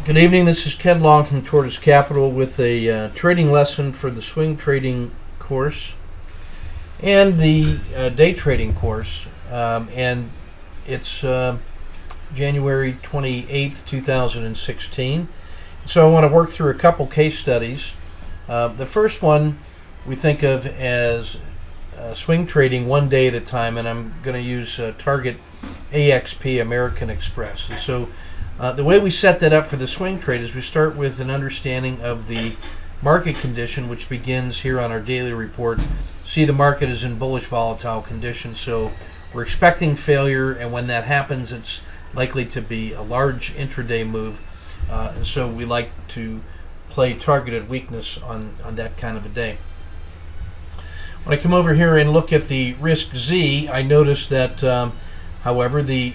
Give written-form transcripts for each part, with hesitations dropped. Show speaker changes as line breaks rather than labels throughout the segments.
Good evening, this is Ken Long from Tortoise Capital with a trading lesson for the swing trading course and the day trading course. And it's January 28th, 2016. So I want to work through a couple case studies. The first one we think of as swing trading one day at a time, and I'm going to use target AXP, American Express. And so the way we set that up for the swing trade is we start with an understanding of the market condition, which begins here on our daily report. See, the market is in bullish volatile conditions, so we're expecting failure, and when that happens, it's likely to be a large intraday move, and so we like to play targeted weakness on that kind of a day. When I come over here and look at the risk Z, I notice that, however, the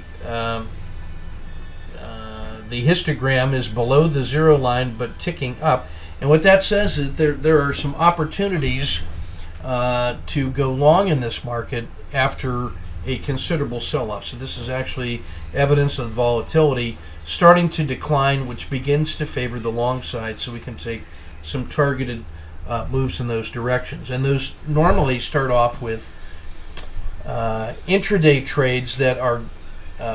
histogram is below the zero line but ticking up, and what that says is there are some opportunities to go long in this market after a considerable sell-off. So this is actually evidence of volatility starting to decline, which begins to favor the long side, so we can take some targeted moves in those directions. And those normally start off with intraday trades that are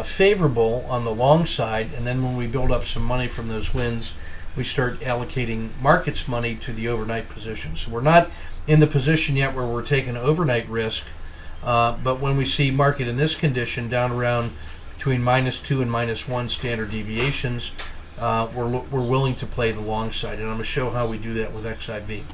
favorable on the long side, and then when we build up some money from those wins, we start allocating markets money to the overnight position. So we're not in the position yet where we're taking overnight risk, but when we see market in this condition down around between -2 and -1 standard deviations, we're willing to play the long side, and I'm going to show how we do that with XIV.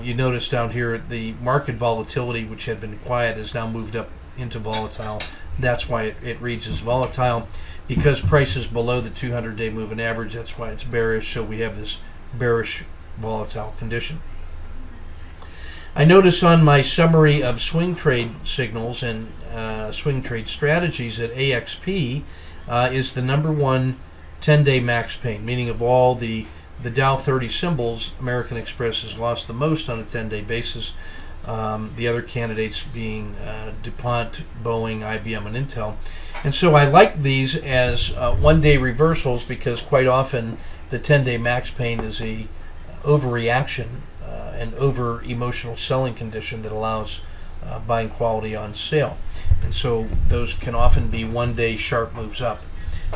You notice down here the market volatility, which had been quiet, has now moved up into volatile. That's why it reads as volatile, because price is below the 200-day moving average. That's why it's bearish, so we have this bearish volatile condition. I notice on my summary of swing trade signals and swing trade strategies that AXP is the number one 10-day max pain, meaning of all the Dow 30 symbols, American Express has lost the most on a 10-day basis. The other candidates being DuPont, Boeing, IBM, and Intel. And so I like these as one-day reversals, because quite often the 10-day max pain is a overreaction, an over-emotional selling condition that allows buying quality on sale. And so those can often be one-day sharp moves up.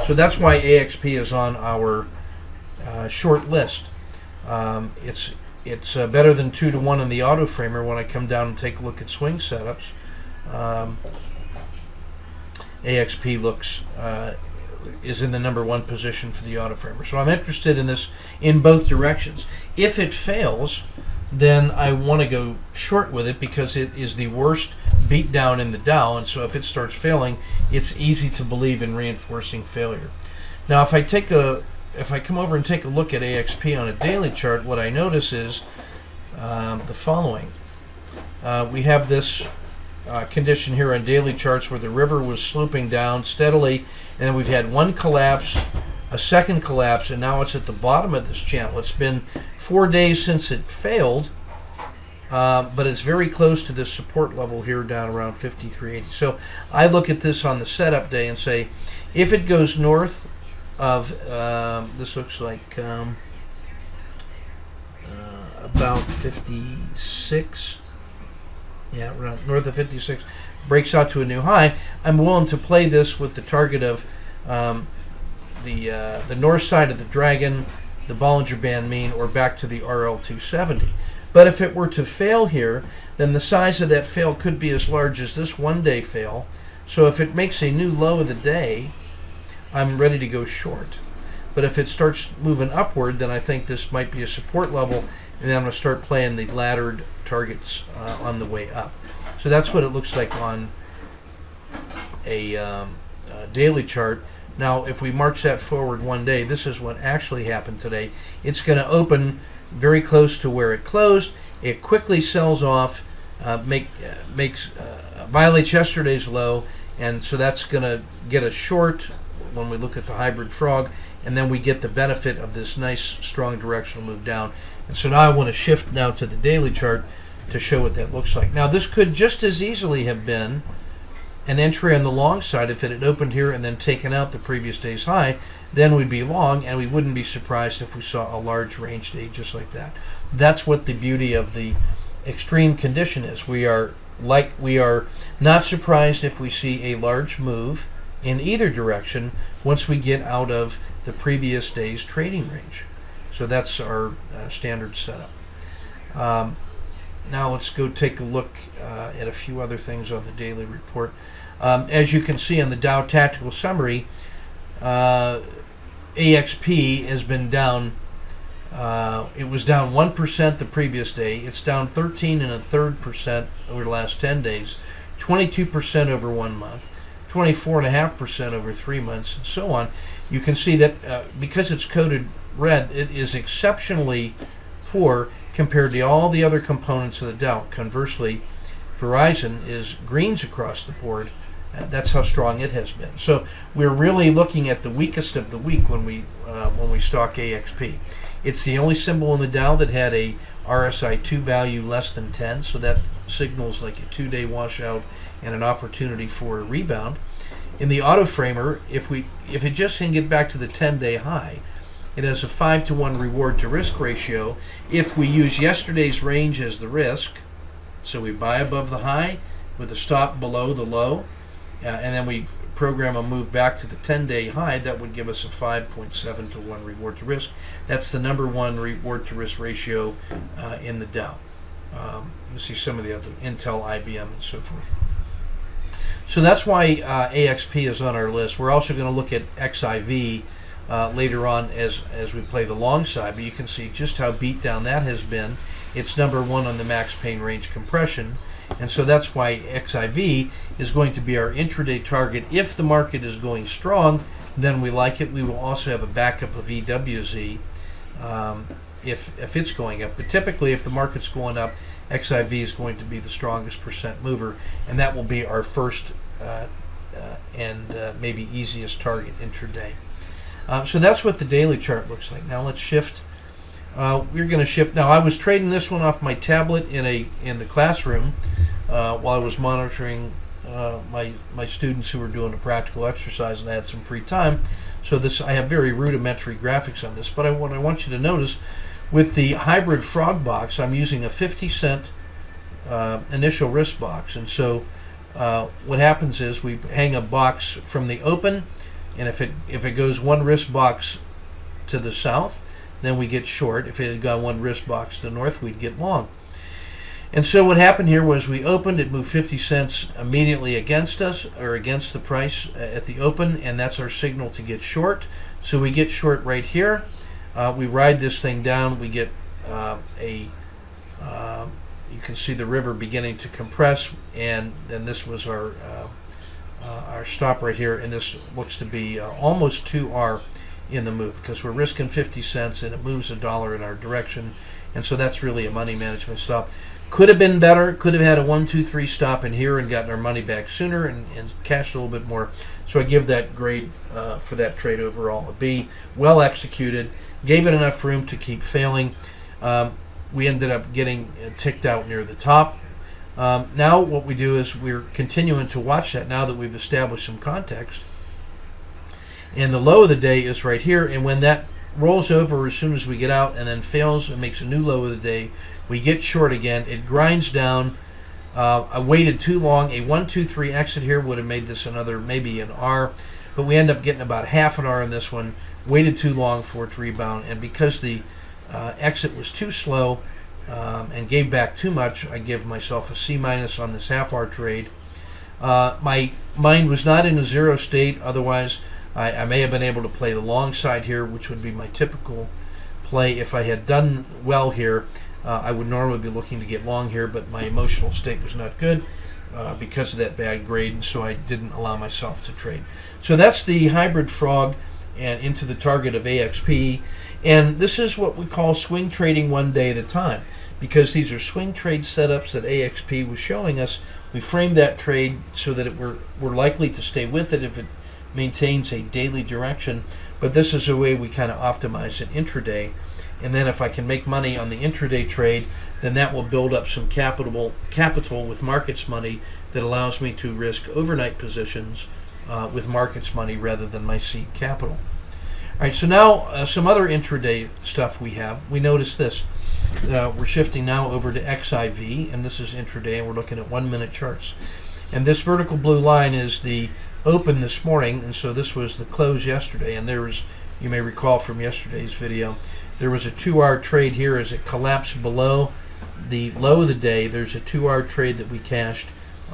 So that's why AXP is on our short list. It's better than 2-to-1 in the auto framer when I come down and take a look at swing setups. AXP is in the number one position for the auto framer. So I'm interested in this in both directions. If it fails, then I want to go short with it, because it is the worst beat down in the Dow, and so if it starts failing, it's easy to believe in reinforcing failure. Now, if I come over and take a look at AXP on a daily chart, what I notice is the following. We have this condition here on daily charts where the river was sloping down steadily, and then we've had one collapse, a second collapse, and now it's at the bottom of this channel. It's been 4 days since it failed, but it's very close to this support level here down around 53.80. So I look at this on the setup day and say, if it goes north of this looks like about 56, around north of 56, breaks out to a new high, I'm willing to play this with the target of the north side of the dragon, the Bollinger Band mean, or back to the RL270. But if it were to fail here, then the size of that fail could be as large as this one-day fail. So if it makes a new low of the day, I'm ready to go short. But if it starts moving upward, then I think this might be a support level, and then I'm going to start playing the laddered targets on the way up. So that's what it looks like on a daily chart. Now, if we march that forward one day, this is what actually happened today. It's going to open very close to where it closed. It quickly sells off, violates yesterday's low, and so that's going to get a short when we look at the hybrid frog, and then we get the benefit of this nice strong directional move down. And so now I want to shift now to the daily chart to show what that looks like. Now, this could just as easily have been an entry on the long side. If it had opened here and then taken out the previous day's high, then we'd be long, and we wouldn't be surprised if we saw a large range day just like that. That's what the beauty of the extreme condition is. We are not surprised if we see a large move in either direction once we get out of the previous day's trading range. So that's our standard setup. Now let's go take a look at a few other things on the daily report. As you can see on the Dow Tactical Summary, AXP has been down. It was down 1% the previous day. It's down 13.33% over the last 10 days, 22% over 1 month, 24.5% over 3 months, and so on. You can see that because it's coded red, it is exceptionally poor compared to all the other components of the Dow. Conversely, Verizon is greens across the board. That's how strong it has been. So we're really looking at the weakest of the weak when we stock AXP. It's the only symbol in the Dow that had a RSI2 value less than 10, so that signals like a 2-day washout and an opportunity for a rebound. In the auto framer, if it just can get back to the 10-day high, it has a 5-to-1 reward to risk ratio. If we use yesterday's range as the risk, so we buy above the high with a stop below the low, and then we program a move back to the 10-day high, that would give us a 5.7-to-1 reward to risk. That's the number one reward to risk ratio in the Dow. You see some of the other Intel, IBM, and so forth. So that's why AXP is on our list. We're also going to look at XIV later on as we play the long side, but you can see just how beat down that has been. It's number one on the max pain range compression, and so that's why XIV is going to be our intraday target. If the market is going strong, then we like it. We will also have a backup of EWZ if it's going up. But typically, if the market's going up, XIV is going to be the strongest percent mover, and that will be our first and maybe easiest target intraday. So that's what the daily chart looks like. Now let's shift. We're going to shift. Now I was trading this one off my tablet in the classroom while I was monitoring my students who were doing a practical exercise, and I had some free time. So I have very rudimentary graphics on this. But what I want you to notice, with the hybrid frog box, I'm using a 50-cent initial risk box, and so what happens is we hang a box from the open, and if it goes one risk box to the south, then we get short. If it had gone one risk box to the north, we'd get long. And so what happened here was we opened, it moved 50 cents immediately against us, or against the price at the open, and that's our signal to get short. So we get short right here. We ride this thing down. We get you can see the river beginning to compress, and then this was our stop right here, and this looks to be almost 2R in the move, because we're risking 50 cents and it moves $1 in our direction, and so that's really a money management stop. Could have been better, could have had a 1, 2, 3 stop in here and gotten our money back sooner and cashed a little bit more. So I give that grade for that trade overall a B. Well executed, gave it enough room to keep failing. We ended up getting ticked out near the top. Now what we do is we're continuing to watch that now that we've established some context. And the low of the day is right here, and when that rolls over as soon as we get out and then fails and makes a new low of the day, we get short again. It grinds down. I waited too long. A 1, 2, 3 exit here would have made this another, maybe an R, but we end up getting about half an R in this one. Waited too long for it to rebound, and because the exit was too slow and gave back too much, I give myself a C- on this half-hour trade. My mind was not in a zero state, otherwise I may have been able to play the long side here, which would be my typical play. If I had done well here, I would normally be looking to get long here, but my emotional state was not good because of that bad grade, and so I didn't allow myself to trade. So that's the hybrid frog and into the target of AXP. And this is what we call swing trading one day at a time, because these are swing trade setups that AXP was showing us. We framed that trade so that we're likely to stay with it if it maintains a daily direction, but this is a way we kind of optimize it intraday. and then if I can make money on the intraday trade, then that will build up some capital with markets money that allows me to risk overnight positions with markets money rather than my seed capital. All right, so now some other intraday stuff we have. We notice this. We're shifting now over to XIV, and this is intraday, and we're looking at 1 minute charts. And this vertical blue line is the open this morning, and so this was the close yesterday. And there was, you may recall from yesterday's video, there was a 2-hour trade here as it collapsed below the low of the day. There's a 2-hour trade that we cashed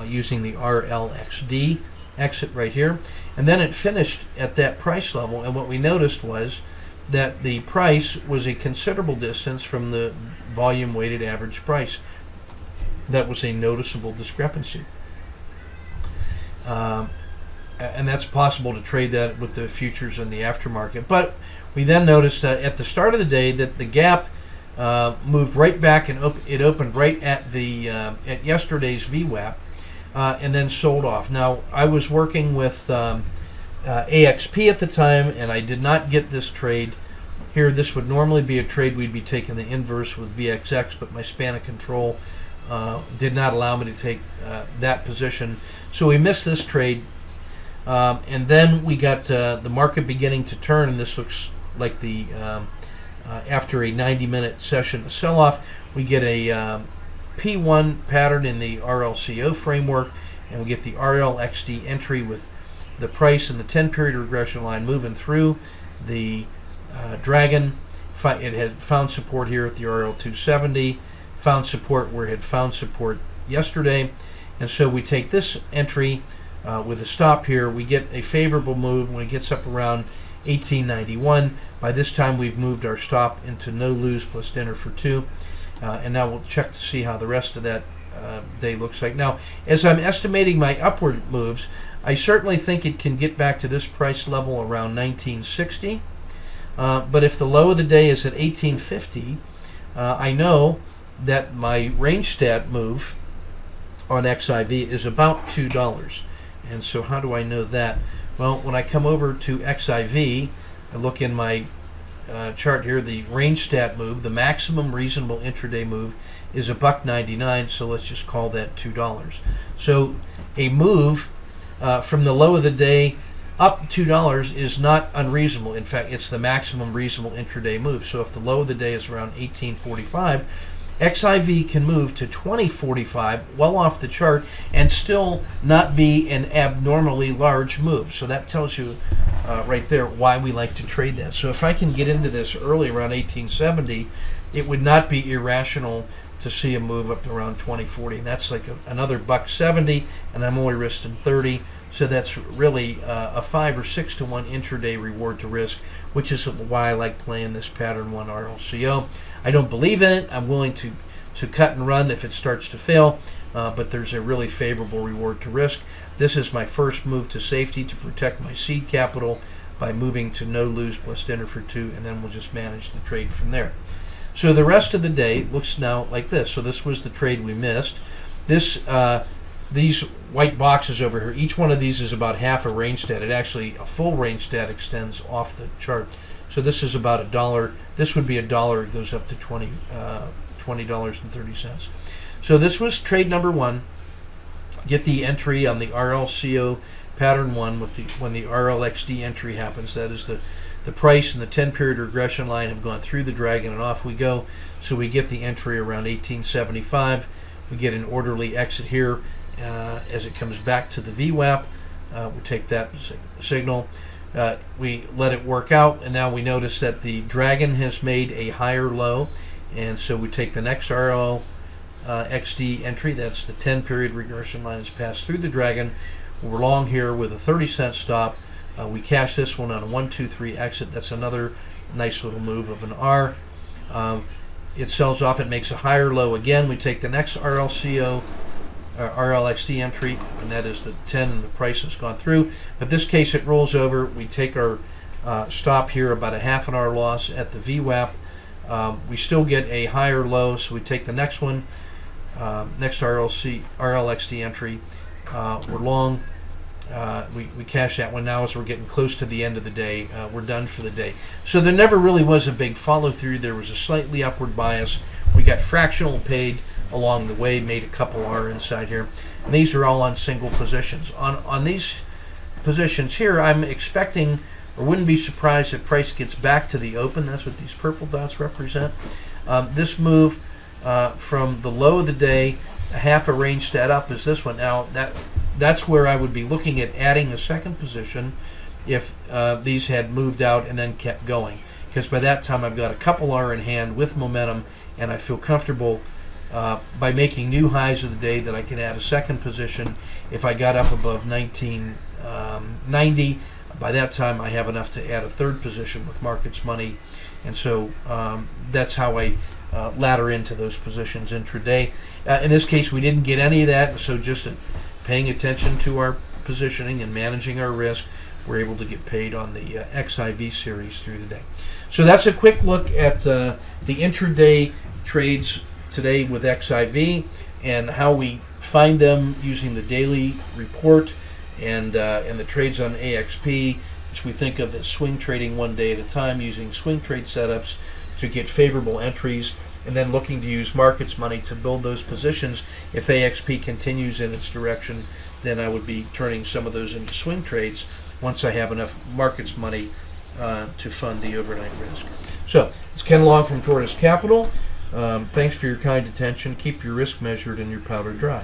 using the RLXD exit right here, and then it finished at that price level. And what we noticed was that the price was a considerable distance from the volume weighted average price. That was a noticeable discrepancy. And that's possible to trade that with the futures and the aftermarket. But we then noticed that at the start of the day that the gap moved right back, and it opened right at the at yesterday's VWAP, and then sold off. Now, I was working with AXP at the time, and I did not get this trade here. This would normally be a trade we'd be taking the inverse with VXX, but my span of control did not allow me to take that position. So we missed this trade, and then we got the market beginning to turn, and this looks like the after a 90-minute session of sell-off, we get a P1 pattern in the RLCO framework, and we get the RLXD entry with the price and the 10-period regression line moving through the dragon. It had found support here at the RL270, found support where it had found support yesterday, and so we take this entry with a stop here. We get a favorable move when it gets up around 1891. By this time we've moved our stop into no lose plus dinner for 2, and now we'll check to see how the rest of that day looks like. Now, as I'm estimating my upward moves, I certainly think it can get back to this price level around 1960, but if the low of the day is at 1850, I know that my range stat move on XIV is about $2. And so how do I know that? Well, when I come over to XIV, I look in my chart here, the range stat move, the maximum reasonable intraday move is $1.99, so let's just call that $2. So a move from the low of the day up $2 is not unreasonable. In fact, it's the maximum reasonable intraday move. So if the low of the day is around 1845, XIV can move to 2045, well off the chart, and still not be an abnormally large move. So that tells you right there why we like to trade that. So if I can get into this early around 1870, it would not be irrational to see a move up to around 2040. And that's like another $1.70, and I'm only risking 30. So that's really a 5 or 6 to 1 intraday reward to risk, which is why I like playing this pattern 1 RLCO. I don't believe in it. I'm willing to cut and run if it starts to fail, but there's a really favorable reward to risk. This is my first move to safety to protect my seed capital by moving to no lose plus dinner for 2, and then we'll just manage the trade from there. So the rest of the day looks now like this. So this was the trade we missed. These white boxes over here, each one of these is about half a range stat. It actually, a full range stat extends off the chart. So this is about $1. This would be $1. It goes up to $20.30. So this was trade number 1. Get the entry on the RLCO pattern 1 when the RLXD entry happens. That is the price and the 10-period regression line have gone through the dragon, and off we go. So we get the entry around 1875. We get an orderly exit here as it comes back to the VWAP. We take that signal. We let it work out, and now we notice that the dragon has made a higher low, and so we take the next RLXD entry. That's the 10-period regression line has passed through the dragon. We're long here with a 30-cent stop. We cash this one on a 1, 2, 3 exit. That's another nice little move of an R. It sells off. It makes a higher low again. We take the next RLXD entry, and that is the 10, and the price has gone through. But this case, it rolls over. We take our stop here, about a half an hour loss at the VWAP. We still get a higher low, so we take the next one, next RLXD entry. We're long we cashed that one. Now as we're getting close to the end of the day, we're done for the day. So there never really was a big follow through. There was a slightly upward bias. We got fractional paid along the way, made a couple R inside here. And these are all on single positions. On these positions here, I'm expecting, or wouldn't be surprised if price gets back to the open. That's what these purple dots represent. This move from the low of the day, a half a range stat up is this one. Now that's where I would be looking at adding a second position if these had moved out and then kept going, because by that time I've got a couple R in hand with momentum, and I feel comfortable by making new highs of the day that I can add a second position. If I got up above 1990, by that time I have enough to add a third position with markets money, and so that's how I ladder into those positions intraday. In this case, we didn't get any of that, so just paying attention to our positioning and managing our risk, we're able to get paid on the XIV series through the day. So that's a quick look at the intraday trades today with XIV and how we find them using the daily report and the trades on AXP, which we think of as swing trading one day at a time, using swing trade setups to get favorable entries, and then looking to use markets money to build those positions. If AXP continues in its direction, then I would be turning some of those into swing trades once I have enough markets money to fund the overnight risk. So it's Ken Long from Tortoise Capital. Thanks for your kind attention. Keep your risk measured and your powder dry.